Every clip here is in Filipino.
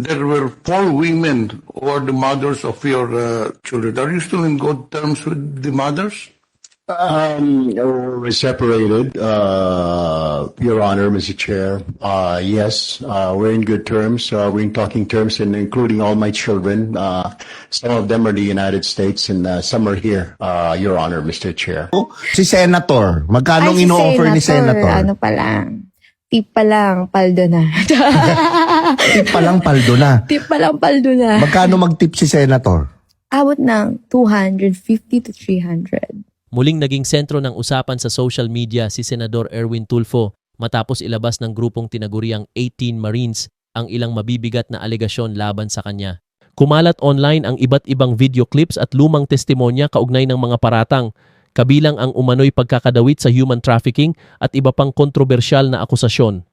there were four women who are the mothers of your children. Are you still in good terms with the mothers? We're separated, Your Honor, Mr. Chair. Yes, we're in good terms. We're in talking terms, and including all my children. Some of them are the United States, and some are here, Your Honor, Mr. Chair. Si Senator, magkano si ino-offer ni Senator? Ano pa lang, tip pa lang, paldo na. Tip pa lang, paldo na. Tip pa lang, paldo na. Magkano mag-tip si Senator? Abot ng 250 to 300. Muling naging sentro ng usapan sa social media si Senador Erwin Tulfo matapos ilabas ng grupong tinaguriang 18 Marines ang ilang mabibigat na alegasyon laban sa kanya. Kumalat online ang iba't ibang video clips at lumang testimonya kaugnay ng mga paratang, kabilang ang umano'y pagkakadawit sa human trafficking at iba pang kontrobersyal na akusasyon.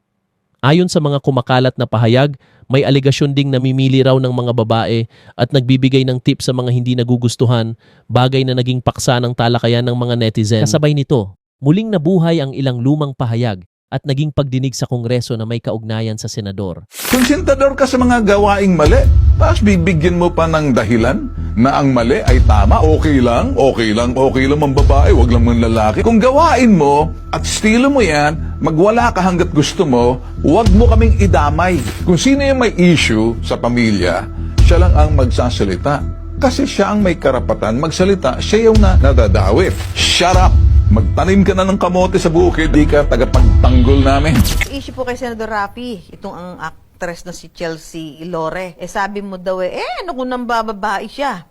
Ayon sa mga kumakalat na pahayag, may alegasyon ding namimili raw ng mga babae at nagbibigay ng tip sa mga hindi nagugustuhan, bagay na naging paksa ng talakayan ng mga netizen. Kasabay nito, muling nabuhay ang ilang lumang pahayag at naging pagdinig sa Kongreso na may kaugnayan sa senador. Kung sentador ka sa mga gawaing mali, tapos bibigyan mo pa ng dahilan na ang mali ay tama, okay lang ang babae, wag lang ang lalaki. Kung gawain mo at estilo mo yan, magwala ka hanggat gusto mo, wag mo kaming idamay. Kung sino yung may issue sa pamilya, siya lang ang magsasalita. Kasi siya ang may karapatan magsalita, siya yung nadadawit. Shut up! Magtanim ka na ng kamote sa bukid, di ka tagapagtanggol namin. Issue po kay Senador Raffy, itong ang actress na si Chelsea Ilore. Sabi mo daw ano kung nang bababae siya?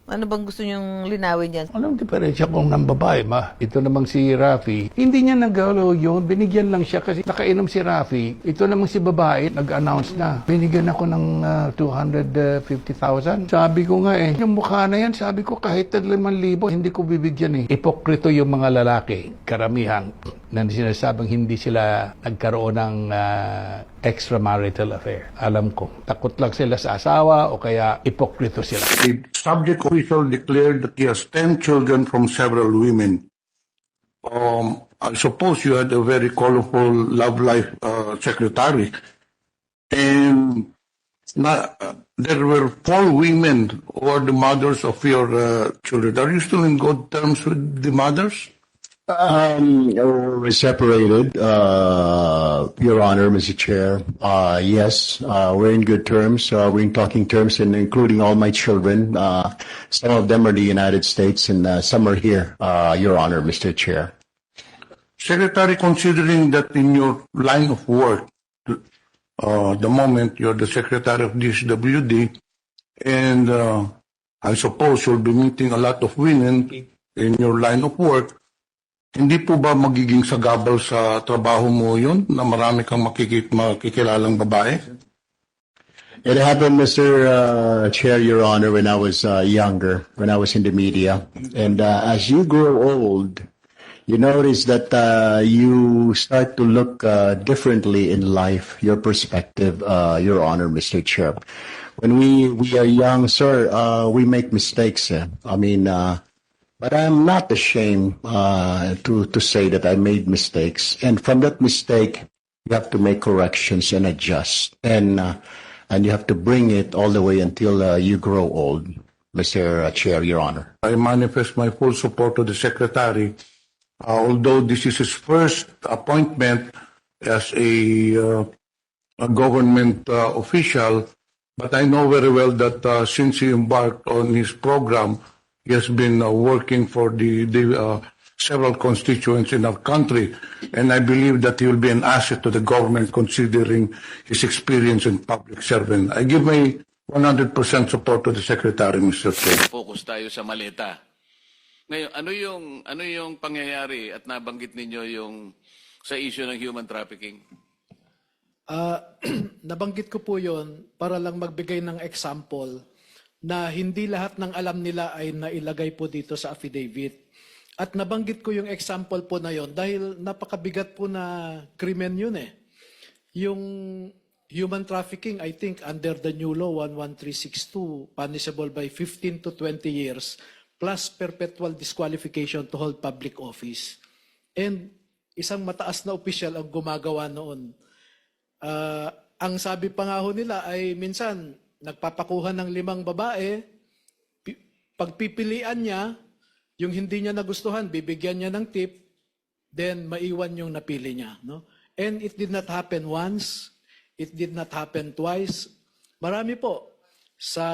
Ano bang gusto niyong linawin yan? Anong diferensya kung ng babae, ma? Ito namang si Raffy, hindi niya nagalo yun. Binigyan lang siya kasi nakainom si Raffy. Ito namang si babae, nag-announce na. Binigyan ako ng 250,000. Sabi ko nga yung mukha na yan, sabi ko kahit 5,000, hindi ko bibigyan Ipokrito yung mga lalaki, karamihan, na sinasabing hindi sila nagkaroon ng extramarital affair. Alam ko, takot lang sila sa asawa o kaya ipokrito sila. The subject official declared that he has 10 children from several women. I suppose you had a very colorful love life secretary. And there were four women who are the mothers of your children. Are you still in good terms with the mothers? We're separated, Your Honor, Mr. Chair. Yes, we're in good terms. We're in talking terms, and including all my children. Some of them are the United States, and some are here, Your Honor, Mr. Chair. Secretary, considering that in your line of work, the moment you're the Secretary of DSWD, and I suppose you'll be meeting a lot of women in your line of work, hindi po ba magiging sagabal sa trabaho mo yun na marami kang makikilalang babae? It happened, Mr. Chair, Your Honor, when I was younger, when I was in the media. And as you grow old, you notice that you start to look differently in life, your perspective, Your Honor, Mr. Chair. When we are young, sir, we make mistakes. But I'm not ashamed to say that I made mistakes. And from that mistake, you have to make corrections and adjust. And you have to bring it all the way until you grow old, Mr. Chair, Your Honor. I manifest my full support to the Secretary. Although this is his first appointment as a government official, but I know very well that since he embarked on his program, he has been working for the several constituents in our country, and I believe that he will be an asset to the government considering his experience in public servant. I give my 100% support to the Secretary, Mr. Chair. Focus tayo sa maleta. Ngayon, ano yung pangyayari at nabanggit ninyo yung sa issue ng human trafficking? Nabanggit ko po yon para lang magbigay ng example na hindi lahat ng alam nila ay nailagay po dito sa affidavit. At nabanggit ko yung example po na yon dahil napakabigat po na krimen yun Yung human trafficking, I think under the new law 11362, punishable by 15 to 20 years plus perpetual disqualification to hold public office. And isang mataas na opisyal ang gumagawa noon. ang sabi pa nga ho nila ay minsan nagpapakuha ng 5 babae, pagpipilian niya, yung hindi niya nagustuhan, bibigyan niya ng tip, then maiwan yung napili niya. No? And it did not happen once, it did not happen twice. Marami po. Sa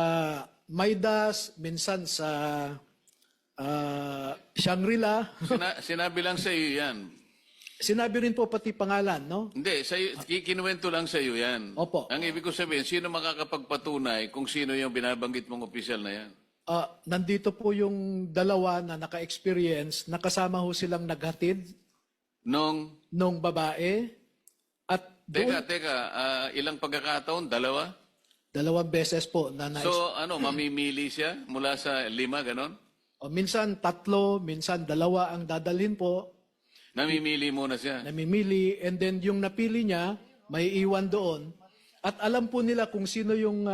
Maidas, minsan sa Shangri-La. Sinabi lang sa iyo yan. Sinabi rin po pati pangalan, no? Hindi, kinuwento lang sa iyo yan. Opo. Ang ibig ko sabihin, sino makakapagpatunay kung sino yung binabanggit mong opisyal na yan? Nandito po yung dalawa na naka-experience, nakasama ho silang naghatid nung babae. At Teka, ilang pagkakataon? 2? 2 beses po na So, mamimili siya mula sa 5, ganon? minsan 3, minsan 2 ang dadalhin po. Namimili muna siya. Namimili, and then yung napili niya, may iwan doon. At alam po nila kung sino yung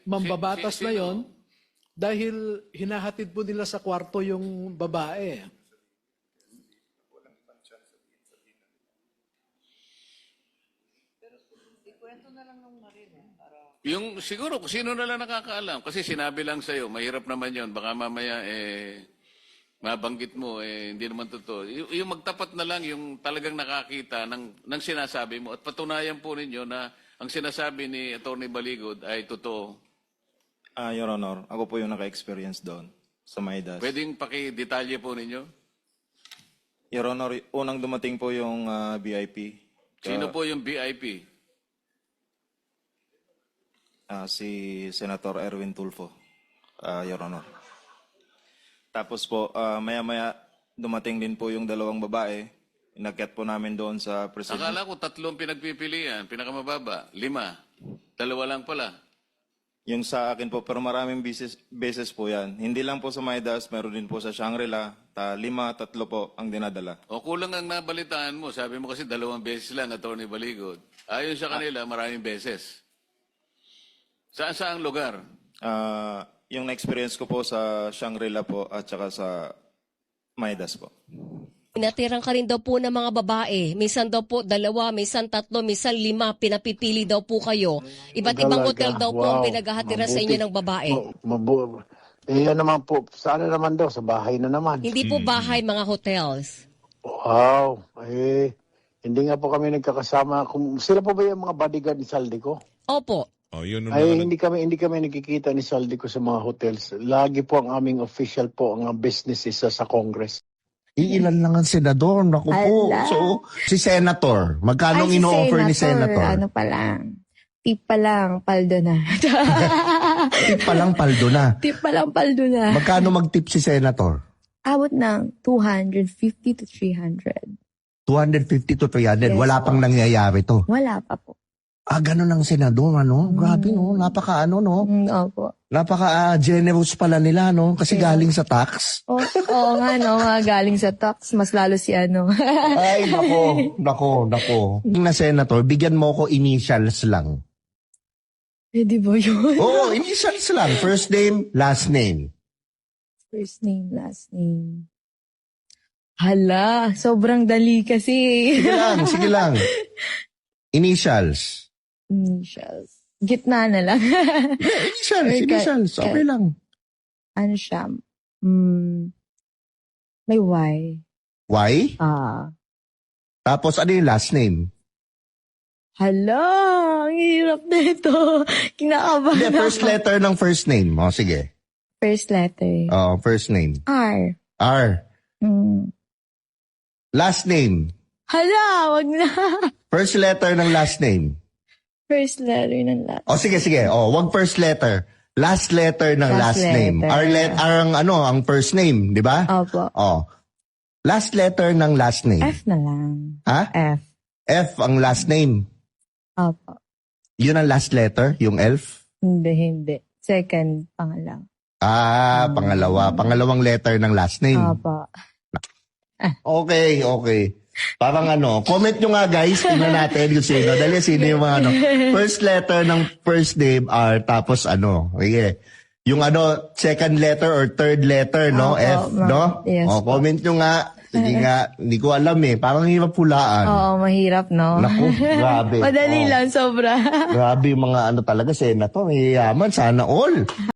mambabatas na yon dahil hinahatid po nila sa kwarto yung babae. Yung siguro kung sino na lang nakakaalam kasi sinabi lang sa iyo, mahirap naman 'yon. Baka mamaya mabanggit mo hindi naman totoo. Yung magtapat na lang yung talagang nakakita ng sinasabi mo at patunayan po ninyo na ang sinasabi ni Attorney Baligod ay totoo. Your Honor, ako po yung naka-experience doon sa Maidas. Pwedeng paki-detalye po ninyo? Your Honor, unang dumating po yung VIP. Sino po yung VIP? Si Senator Erwin Tulfo, Your Honor. Tapos po, maya-maya dumating din po yung 2 babae. Inakyat po namin doon sa president. Akala ko 3 pinagpipilian, pinakamababa, 5. 2 lang pala. Yung sa akin po, pero maraming beses po yan. Hindi lang po sa Maidas, meron din po sa Shangri-La. 5, 3 po ang dinadala. O kulang ang nabalitaan mo. Sabi mo kasi 2 beses lang, Attorney Baligod. Ayon sa kanila, maraming beses. Saan lugar? Yung na-experience ko po sa Shangri-La po at saka sa Maidas po. Pinatirang ka rin daw po ng mga babae. Minsan daw po 2, minsan 3, minsan 5. Pinapipili daw po kayo. Iba't ibang hotel daw po ang pinaghahatiran sa inyo ng babae. Yan naman po, sana naman daw, sa bahay na naman. Hindi po bahay, mga hotels. Wow, hindi nga po kami nagkakasama. Sila po ba yung mga bodyguard ni Saldico? Opo. Hindi kami nakikita ni Saldico sa mga hotels. Lagi po ang aming official po, ang business isa sa Congress. Iilan lang ang senador. Naku po. Ala. So, si Senator. Magkano Ay, si ino-offer ni Senator? Ano pa lang. Tip pa lang, paldo na. Tip pa lang, paldo na. Tip pa lang, paldo na. Magkano mag-tip si Senator? Abot ng 250 to 300. 250 to 300. Yes, Wala pang nangyayari to. Wala pa po. Ganun ang senador, ano? Grabe, no? Napaka, no? Opo. Napaka-generous pala nila, no? Kasi galing sa tax. Oo nga, no? Mga galing sa tax. Mas lalo si ano. Ay, nako. Na senator, bigyan mo ko initials lang. Pwede ba yun? Oo, initials lang. First name, last name. First name, last name. Hala, sobrang dali kasi. Sige lang. Initials. Initials. Gitna na lang. Initials. Okay lang. Ano siya? May Y. Y? Tapos ano yung last name? Hala, ang hirap na ito. Kinakabahan Hindi, first ako. letter ng first name. O, sige. First letter. First name. R. R. Last name. Hala, wag na. First letter ng last name. First letter ng last. Sige. Wag first letter. Last letter ng last name. letter. Ang first name, di ba? Opo. Last letter ng last name. F na lang. Ha? F. F ang last name. Opo. Yun ang last letter, yung elf? Hindi. Second, pangalaw. Pangalawa. Pangalawang letter ng last name. Opo. Okay. Parang comment nyo nga guys, tingnan natin yung sino. Dali sino yung mga first letter ng first name R, tapos okay. Yung second letter or third letter, no? Opo, F, no? Yes. Comment nyo nga. Sige nga, hindi ko alam eh. Parang hirap hulaan. Oo, mahirap, no? Naku, grabe. Madali Oh. lang, sobra. Grabe yung mga ano talaga, senator, may yaman, sana all.